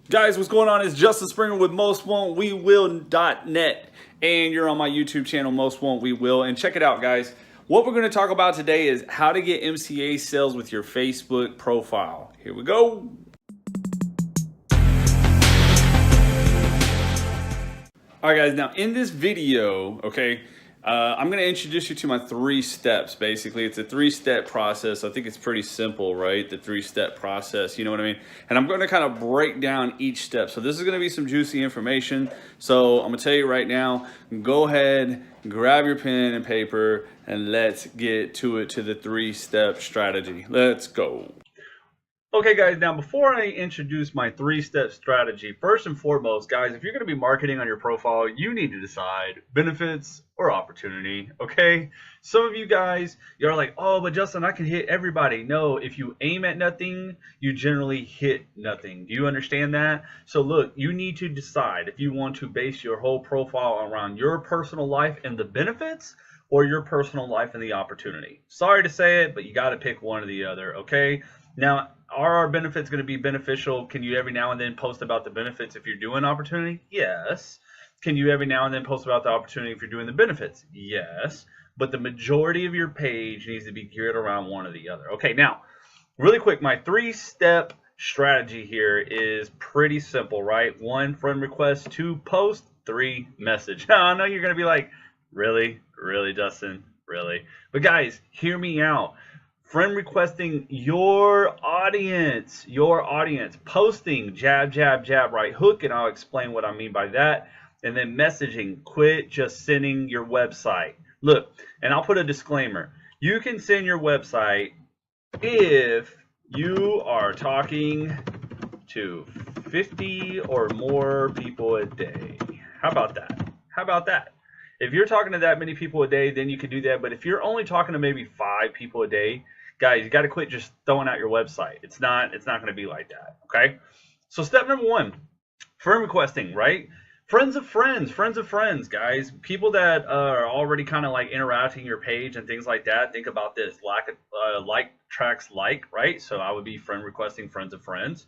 Guys, what's going on? It's Justin Springer with mostwon'twewill.net, and you're on my YouTube channel, Most Won't We Will. And check it out, guys. What we're going to talk about today is how to get MCA sales with your Facebook profile. Here we go. All right, guys. Now, in this video, I'm going to introduce you to my 3 steps. Basically, it's a 3-step process. I think it's pretty simple, right? The 3-step process, you know what I mean? And I'm going to kind of break down each step. So this is going to be some juicy information. So I'm going to tell you right now, go ahead, grab your pen and paper, and let's get to it, to the 3-step strategy. Let's go. Okay, guys, now before I introduce my 3-step strategy, first and foremost, guys, if you're going to be marketing on your profile, you need to decide benefits or opportunity, okay? Some of you guys, you're like, oh, but Justin, I can hit everybody. No, if you aim at nothing, you generally hit nothing. Do you understand that? So look, you need to decide if you want to base your whole profile around your personal life and the benefits, or your personal life and the opportunity. Sorry to say it, but you got to pick one or the other, okay? Now, are our benefits going to be beneficial? Can you every now and then post about the benefits if you're doing opportunity? Yes. Can you every now and then post about the opportunity if you're doing the benefits? Yes. But the majority of your page needs to be geared around one or the other. Okay, now, really quick, my 3-step strategy here is pretty simple, right? 1, friend request. 2, post. 3, message. Now, I know you're going to be like, really? Really, Justin? Really? But guys, hear me out. Friend requesting your audience, posting jab, jab, jab, right hook, and I'll explain what I mean by that. And then messaging, quit just sending your website. Look, and I'll put a disclaimer. You can send your website if you are talking to 50 or more people a day. How about that? How about that? If you're talking to that many people a day, then you can do that. But if you're only talking to maybe 5 people a day, guys, you got to quit just throwing out your website. It's not going to be like that, okay? So step number 1, friend requesting, right? Friends of friends, guys. People that are already kind of like interacting your page and things like that. Think about this, like tracks like, right? So I would be friend requesting friends of friends.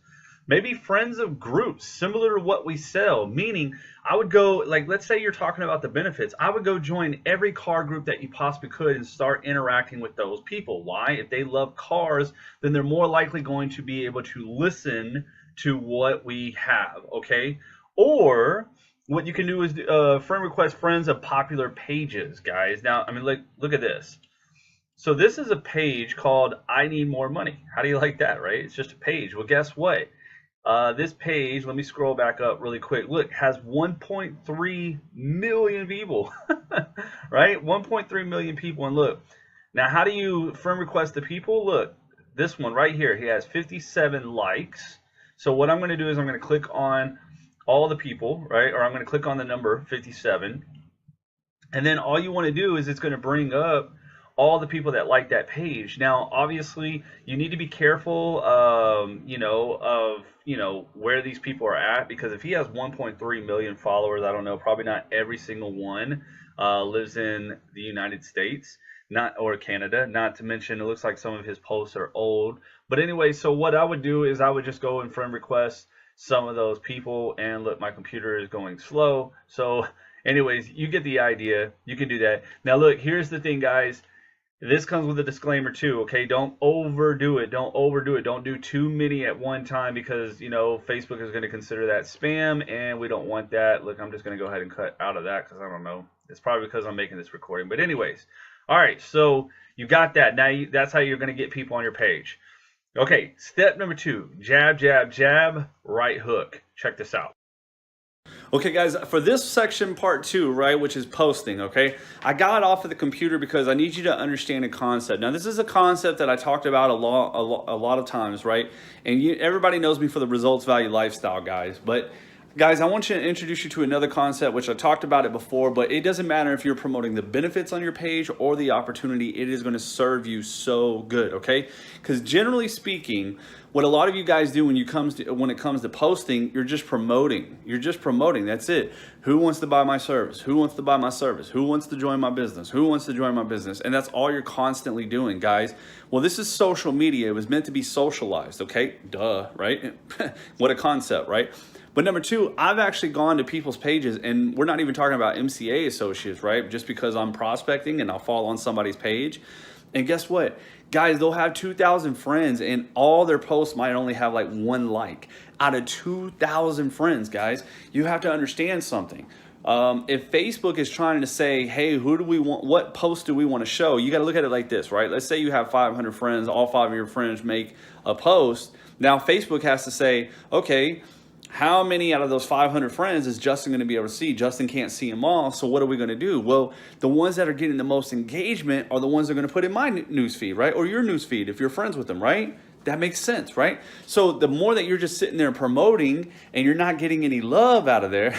Maybe friends of groups, similar to what we sell, meaning I would go, like, let's say you're talking about the benefits. I would go join every car group that you possibly could and start interacting with those people. Why? If they love cars, then they're more likely going to be able to listen to what we have, okay? Or what you can do is friend request friends of popular pages, guys. Now, I mean, look at this. So this is a page called I Need More Money. How do you like that, right? It's just a page. Well, guess what? This page, let me scroll back up really quick. Look, has 1.3 million people, right? 1.3 million people. And look, now how do you friend request the people? Look, this one right here, he has 57 likes. So what I'm going to do is I'm going to click on all the people, right? Or I'm going to click on the number 57. And then all you want to do is it's going to bring up all the people that like that page. Now, obviously, you need to be careful, where these people are at, because if he has 1.3 million followers, I don't know, probably not every single one lives in the United States, or Canada. Not to mention, it looks like some of his posts are old. But anyway, so what I would do is I would just go and friend request some of those people, and look, my computer is going slow. So, anyways, you get the idea. You can do that. Now, look, here's the thing, guys. This comes with a disclaimer too, okay? Don't overdo it. Don't do too many at one time, because, Facebook is going to consider that spam, and we don't want that. Look, I'm just going to go ahead and cut out of that because I don't know. It's probably because I'm making this recording. But anyways, all right, so you got that. Now that's how you're going to get people on your page. Okay, step number 2, jab, jab, jab, right hook. Check this out. Okay, guys, for this section, part 2, right, which is posting, okay, I got off of the computer because I need you to understand a concept. Now, this is a concept that I talked about a lot of times, right, and everybody knows me for the results value lifestyle, guys, but Guys, I want you to introduce you to another concept, which I talked about it before, but it doesn't matter if you're promoting the benefits on your page or the opportunity, it is going to serve you so good, okay? Because generally speaking, what a lot of you guys do when it comes to posting, you're just promoting. You're just promoting. That's it. Who wants to buy my service? Who wants to buy my service? Who wants to join my business? Who wants to join my business? And that's all you're constantly doing, guys. Well, this is social media. It was meant to be socialized, okay? Duh, right? What a concept, right? But number two, I've actually gone to people's pages, and we're not even talking about MCA associates, right? Just because I'm prospecting and I'll fall on somebody's page. And guess what? Guys, they'll have 2,000 friends and all their posts might only have like 1 like. Out of 2,000 friends, guys, you have to understand something. If Facebook is trying to say, hey, who do we want, what post do we want to show? You got to look at it like this, right? Let's say you have 500 friends, all 5 of your friends make a post. Now Facebook has to say, okay, how many out of those 500 friends is Justin going to be able to see? Justin can't see them all, so what are we going to do? Well, the ones that are getting the most engagement are the ones that are going to put in my newsfeed, right? Or your newsfeed if you're friends with them, right? That makes sense, right? So the more that you're just sitting there promoting and you're not getting any love out of there,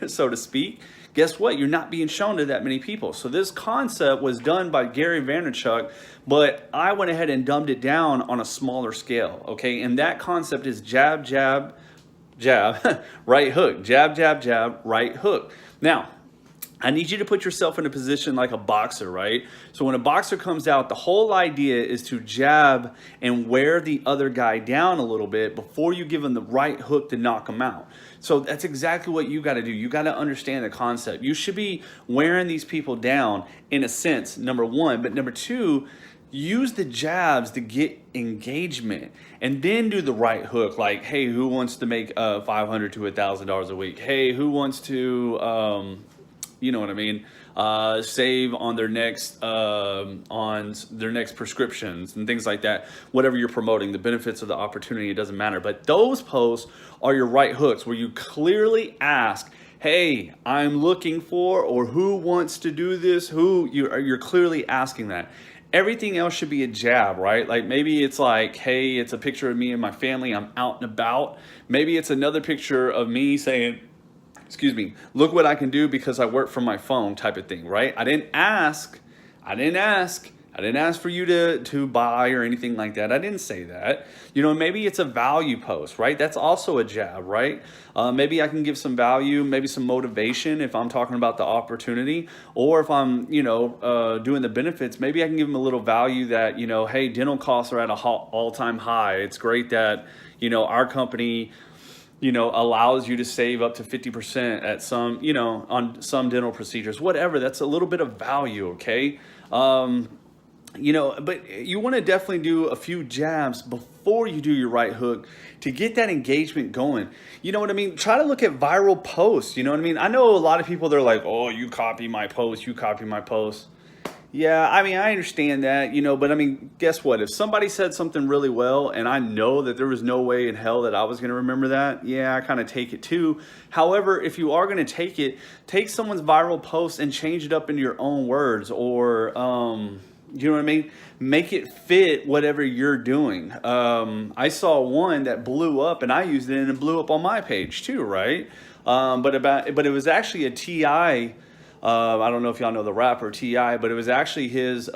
so to speak, guess what? You're not being shown to that many people. So this concept was done by Gary Vaynerchuk, but I went ahead and dumbed it down on a smaller scale, okay? And that concept is jab, jab, jab, right hook, jab, jab, jab, right hook. Now, I need you to put yourself in a position like a boxer, right? So when a boxer comes out, the whole idea is to jab and wear the other guy down a little bit before you give him the right hook to knock him out. So that's exactly what you got to do. You got to understand the concept. You should be wearing these people down in a sense, number one. But number two, use the jabs to get engagement and then do the right hook. Like, hey, who wants to make $500 to $1,000 a week? Hey, who wants to, you know what I mean, save on their next prescriptions and things like that. Whatever you're promoting, the benefits of the opportunity, it doesn't matter. But those posts are your right hooks where you clearly ask, hey, I'm looking for, or who wants to do this? You're clearly asking that. Everything else should be a jab, right? Like maybe it's like, hey, it's a picture of me and my family. I'm out and about. Maybe it's another picture of me saying, excuse me, look what I can do because I work from my phone type of thing, right? I didn't ask for you to buy or anything like that. I didn't say that. You know, maybe it's a value post, right? That's also a jab, right? Maybe I can give some value, maybe some motivation if I'm talking about the opportunity, or if I'm, you know, doing the benefits, maybe I can give them a little value that, you know, hey, dental costs are at an all-time high. It's great that, you know, our company, you know, allows you to save up to 50% at some, you know, on some dental procedures, whatever. That's a little bit of value, okay? You know, but you want to definitely do a few jabs before you do your right hook to get that engagement going. You know what I mean? Try to look at viral posts. You know what I mean? I know a lot of people, they're like, oh, you copy my post, you copy my post. Yeah, I mean, I understand that, you know, but I mean, guess what? If somebody said something really well and I know that there was no way in hell that I was going to remember that, yeah, I kind of take it too. However, if you are going to take it, take someone's viral post and change it up into your own words, or, you know what I mean? Make it fit whatever you're doing. I saw one that blew up and I used it and it blew up on my page too, right? But it was actually a T.I., I don't know if y'all know the rapper T.I., but it was actually his, it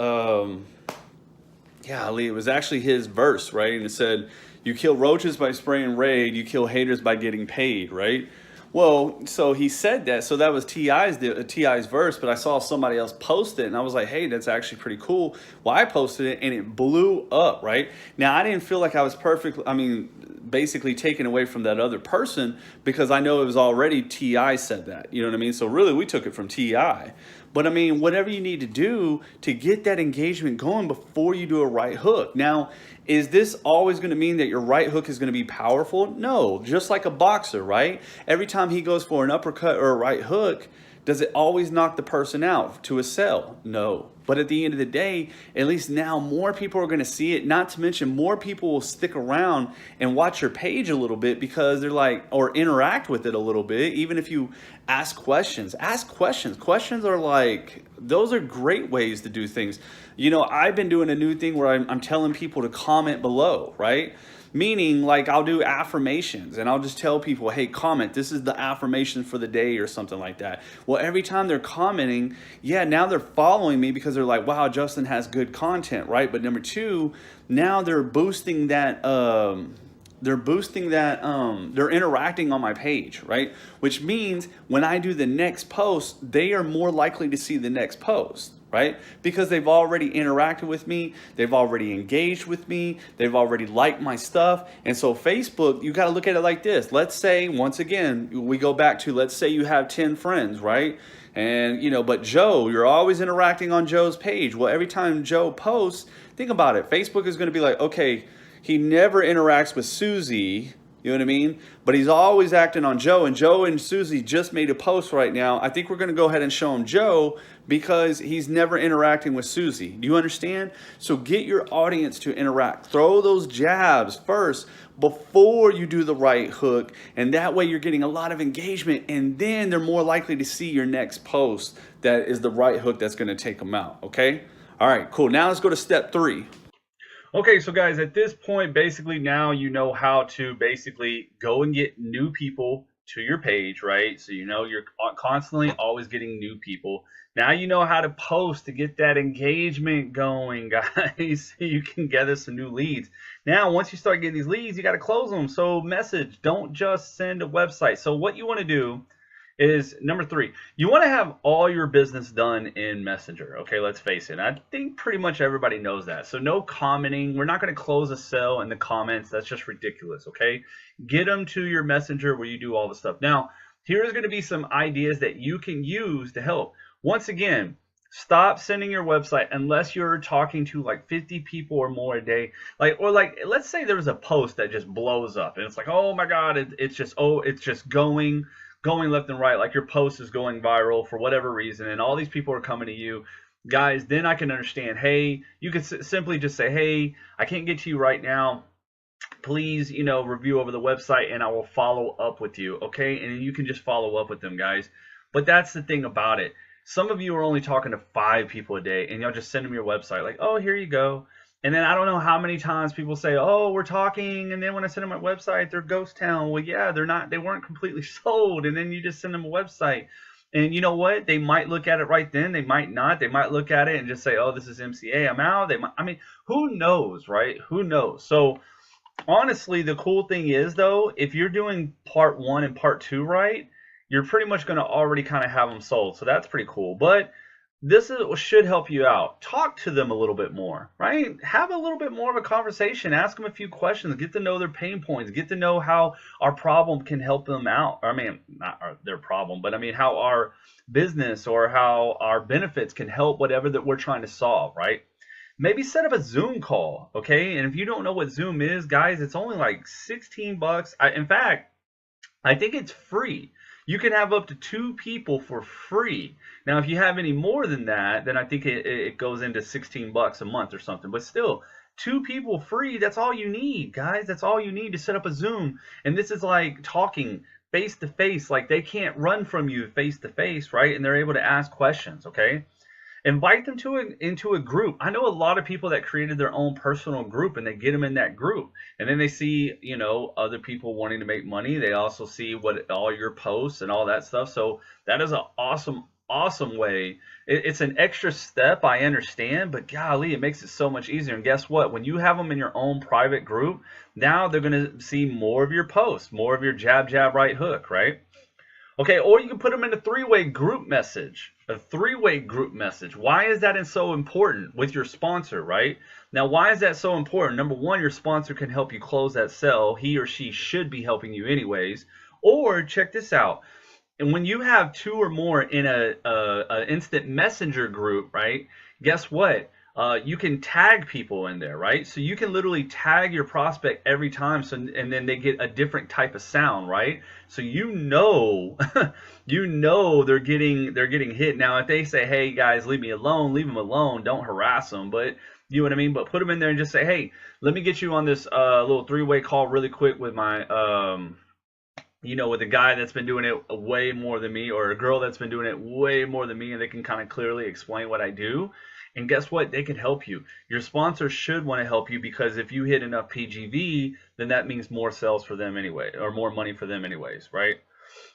was actually his verse, right? And it said, you kill roaches by spraying Raid, you kill haters by getting paid, right? Well, so he said that, so that was T.I.'s verse, but I saw somebody else post it, and I was like, hey, that's actually pretty cool. Well, I posted it, and it blew up, right? Now, I didn't feel like I was basically taken away from that other person, because I know it was already T.I. said that, you know what I mean? So really, we took it from T.I. But I mean, whatever you need to do to get that engagement going before you do a right hook. Now, is this always going to mean that your right hook is going to be powerful? No, just like a boxer, right? Every time he goes for an uppercut or a right hook, does it always knock the person out to a sell? No. But at the end of the day, at least now more people are going to see it. Not to mention more people will stick around and watch your page a little bit because they're like, or interact with it a little bit. Even if you ask questions. Questions are like, those are great ways to do things. You know, I've been doing a new thing where I'm telling people to comment below, right? Meaning, like, I'll do affirmations and I'll just tell people, hey, comment, this is the affirmation for the day or something like that. Well, every time they're commenting, yeah, now they're following me because they're like, wow, Justin has good content, right? But number two, now they're boosting that, they're interacting on my page, right? Which means when I do the next post, they are more likely to see the next post, right? Because they've already interacted with me, they've already engaged with me, they've already liked my stuff. And so Facebook, you got to look at it like this. Let's say, once again, we go back to, let's say you have 10 friends, right? And, but Joe, you're always interacting on Joe's page. Well, every time Joe posts, think about it. Facebook is going to be like, okay, he never interacts with Susie, you know what I mean? But he's always acting on Joe, and Joe and Susie just made a post right now. I think we're going to go ahead and show him Joe because he's never interacting with Susie. Do you understand? So get your audience to interact. Throw those jabs first before you do the right hook, and that way you're getting a lot of engagement, and then they're more likely to see your next post that is the right hook that's going to take them out, okay? All right, cool. Now let's go to step 3. Okay, so guys, at this point, basically now you know how to basically go and get new people to your page, right? So you're constantly always getting new people. Now you know how to post to get that engagement going, guys, so you can gather some new leads. Now, once you start getting these leads, you got to close them. So message, don't just send a website. So what you want to do is number 3, you want to have all your business done in Messenger. Okay, let's face it. I think pretty much everybody knows that. So no commenting. We're not going to close a sale in the comments. That's just ridiculous. Okay, get them to your Messenger where you do all the stuff. Now, here's going to be some ideas that you can use to help. Once again, stop sending your website unless you're talking to like 50 people or more a day. Or let's say there was a post that just blows up and it's like, oh my God, it's just going left and right, like your post is going viral for whatever reason, and all these people are coming to you, guys, then I can understand, hey, you could simply just say, hey, I can't get to you right now. Please, review over the website and I will follow up with you, okay? And you can just follow up with them, guys. But that's the thing about it. Some of you are only talking to 5 people a day, and you'll just send them your website, like, oh, here you go. And then I don't know how many times people say, oh, we're talking, and then when I send them my website, they're ghost town. Well, yeah, they weren't completely sold, and then you just send them a website. And you know what? They might look at it right then. They might not. They might look at it and just say, oh, this is MCA, I'm out. Who knows, right? Who knows? So honestly, the cool thing is, though, if you're doing part 1 and part 2 right, you're pretty much going to already kind of have them sold. So that's pretty cool. But this should help you out. Talk to them a little bit more, right? Have a little bit more of a conversation. Ask them a few questions. Get to know their pain points. Get to know how our problem can help them out. Not their problem, but how our business or how our benefits can help whatever that we're trying to solve, right? Maybe set up a Zoom call, okay? And if you don't know what Zoom is, guys, it's only like 16 bucks. In fact, I think it's free. You can have up to 2 people for free. Now, if you have any more than that, then I think it goes into 16 bucks a month or something. But still, 2 people free, that's all you need, guys. That's all you need to set up a Zoom. And this is like talking face to face. Like, they can't run from you face to face, right? And they're able to ask questions, okay? Invite them into a group. I know a lot of people that created their own personal group, and they get them in that group, and then they see other people wanting to make money. They also see all your posts and all that stuff. So that is an awesome way. It's an extra step, I understand, but golly, it makes it so much easier. And guess what? When you have them in your own private group, now they're going to see more of your posts, more of your jab, right hook, right? Okay, or you can put them in a 3-way group message. A 3-way group message. Why is that so important with your sponsor, right? Now, why is that so important? Number 1, your sponsor can help you close that sale. He or she should be helping you anyways. Or check this out. And when you have 2 or more in a instant messenger group, right? Guess what? You can tag people in there, right? So you can literally tag your prospect every time, and then they get a different type of sound, right? So they're getting hit. Now, if they say, "Hey guys, leave me alone," leave them alone. Don't harass them. But you know what I mean. But put them in there and just say, "Hey, let me get you on this little 3-way call really quick with my with a guy that's been doing it way more than me, or a girl that's been doing it way more than me, and they can kind of clearly explain what I do." And guess what? They can help you. Your sponsors should want to help you, because if you hit enough PGV, then that means more sales for them anyway, or more money for them anyways, right?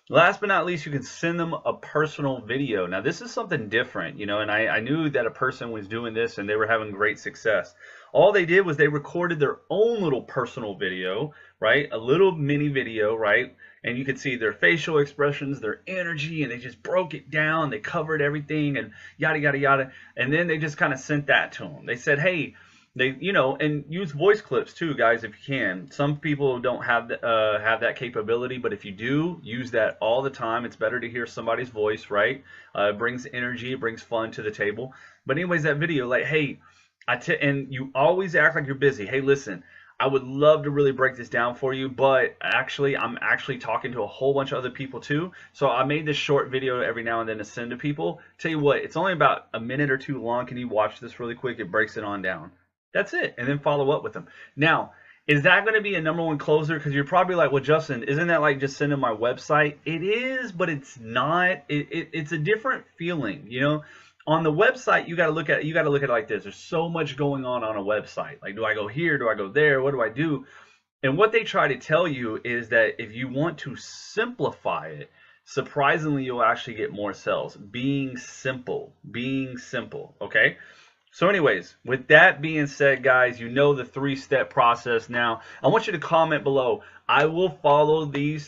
Last but not least, you can send them a personal video. Now, this is something different, you know, and I knew that a person was doing this and they were having great success. All they did was they recorded their own little personal video, right? A little mini video, right? And you could see their facial expressions, their energy, and they just broke it down. They covered everything and yada, yada, yada. And then they just kind of sent that to them. They said, hey, you know, and use voice clips too, guys, if you can. Some people don't have that capability, but if you do, use that all the time. It's better to hear somebody's voice, right? It brings energy, it brings fun to the table. But anyways, that video, like, hey, and you always act like you're busy. Hey, listen, I would love to really break this down for you, but actually, I'm actually talking to a whole bunch of other people too. So I made this short video every now and then to send to people. Tell you what, it's only about a minute or two long. Can you watch this really quick? It breaks it on down. That's it. And then follow up with them. Now, is that going to be a #1 closer? Because you're probably like, well, Justin, isn't that like just sending my website? It is, but it's not. It's a different feeling, you know. On the website, you got to look at it like this. There's so much going on a website. Like, do I go here? Do I go there? What do I do? And what they try to tell you is that if you want to simplify it, surprisingly, you'll actually get more sales. Being simple, okay? So anyways, with that being said, guys, you know the 3-step process now. I want you to comment below. I will follow the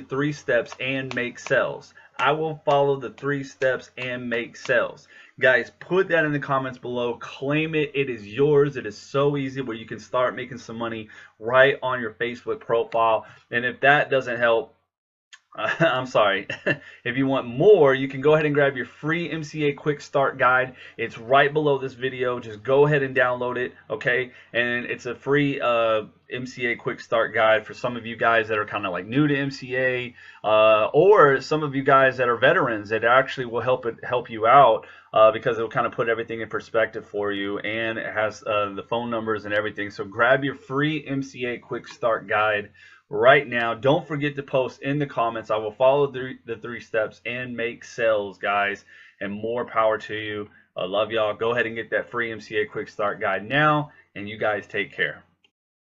3 steps and make sales. I will follow the 3 steps and make sales. Guys, put that in the comments below. Claim it. It is yours. It is so easy where you can start making some money right on your Facebook profile. And if that doesn't help, I'm sorry. If you want more, you can go ahead and grab your free MCA quick start guide. It's right below this video. Just go ahead and download it, okay? And it's a free MCA quick start guide for some of you guys that are kind of like new to MCA, or some of you guys that are veterans. That actually will help you out, because it will kind of put everything in perspective for you, and it has the phone numbers and everything. So grab your free MCA quick start guide right now. Don't forget to post in the comments. I will follow the 3 steps and make sales, guys, and more power to you. I love y'all. Go ahead and get that free MCA quick start guide now, and you guys take care.